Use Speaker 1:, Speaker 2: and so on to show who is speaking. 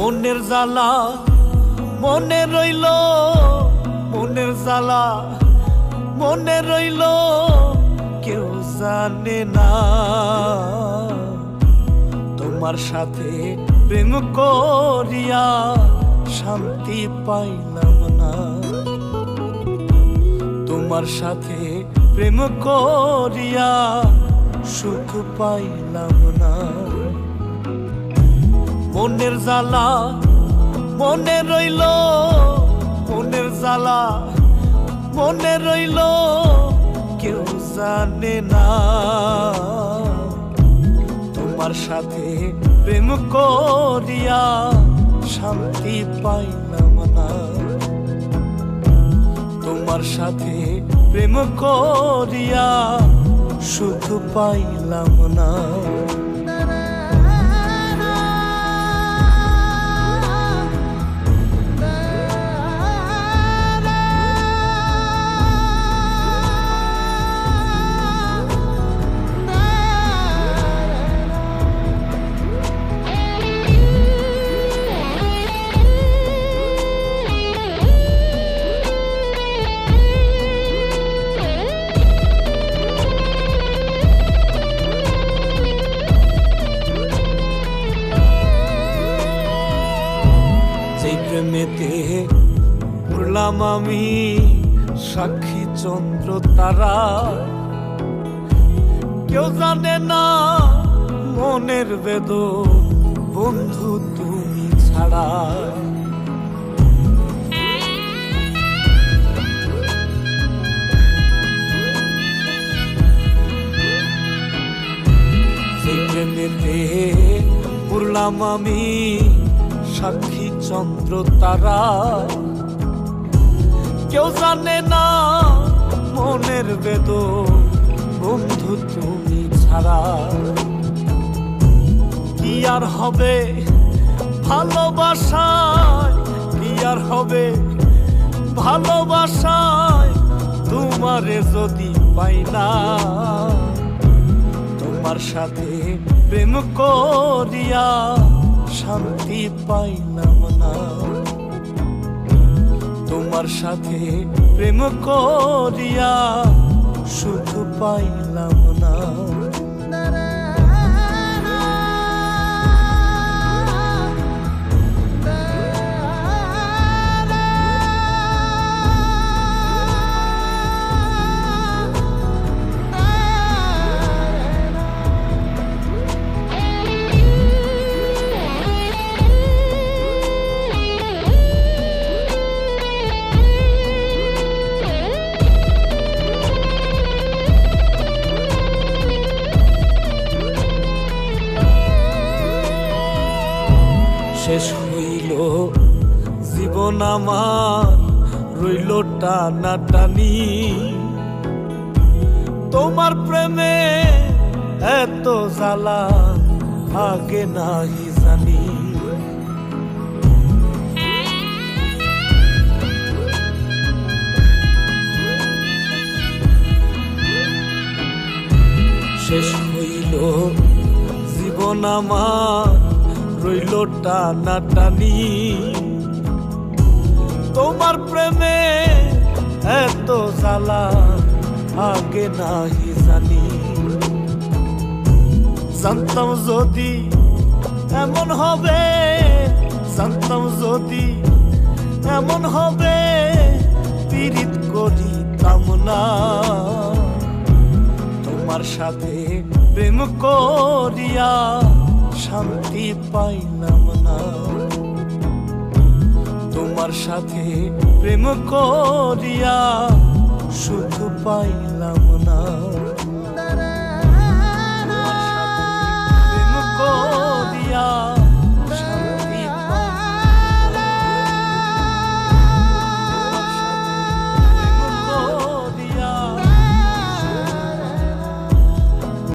Speaker 1: মনের জ্বালা মনে রইল, মনের জ্বালা মনে রইল, কেউ জানে না। তোমার সাথে প্রেম করিয়া শান্তি পাইলাম না, তোমার সাথে প্রেম করিয়া সুখ পাইলাম না। মনের জ্বালা মনে রইল, মনের জ্বালা মনে রইল, কেউ জানে না। তোমার সাথে প্রেম করিয়া শান্তি পাইলাম না, তোমার সাথে প্রেম করিয়া সুখ পাইলাম না। প্রেমেতে পড়লাম আমি সাক্ষী চন্দ্র তারা, কেউ জানে না মনের বেদন বন্ধু তুমি ছাড়া। সেই প্রেমেতে পড়লাম আমি সাক্ষী চন্দ্র তারা, কেউ জানে না মনের বেদন বন্ধু তুমি ছাড়া। কি আর হবে ভালোবাসায়, কি আর হবে ভালোবাসায়, তোমারে যদি পাই না। তোমার সাথে প্রেম করিয়া শান্তি পাইলাম না, তোমার সাথে প্রেম করিয়া সুখ পাইলাম না। শেষ হইল জীবন আমার, রইল টানাটানি, তোমার প্রেমে এত জ্বালা আগে নাহি জানি। শেষ হইল জীবন আমার, রইল টানাটানি, তোমার প্রেমে এত জ্বালা আগে নাহি জানি। জানতাম যদি এমন হবে, জানতাম যদি এমন হবে, পীড়িত করিতাম না। তোমার সাথে প্রেম করিয়া শান্তি পাইলাম না, তোমার সাথে প্রেম করিয়া সুখ পাইলাম না।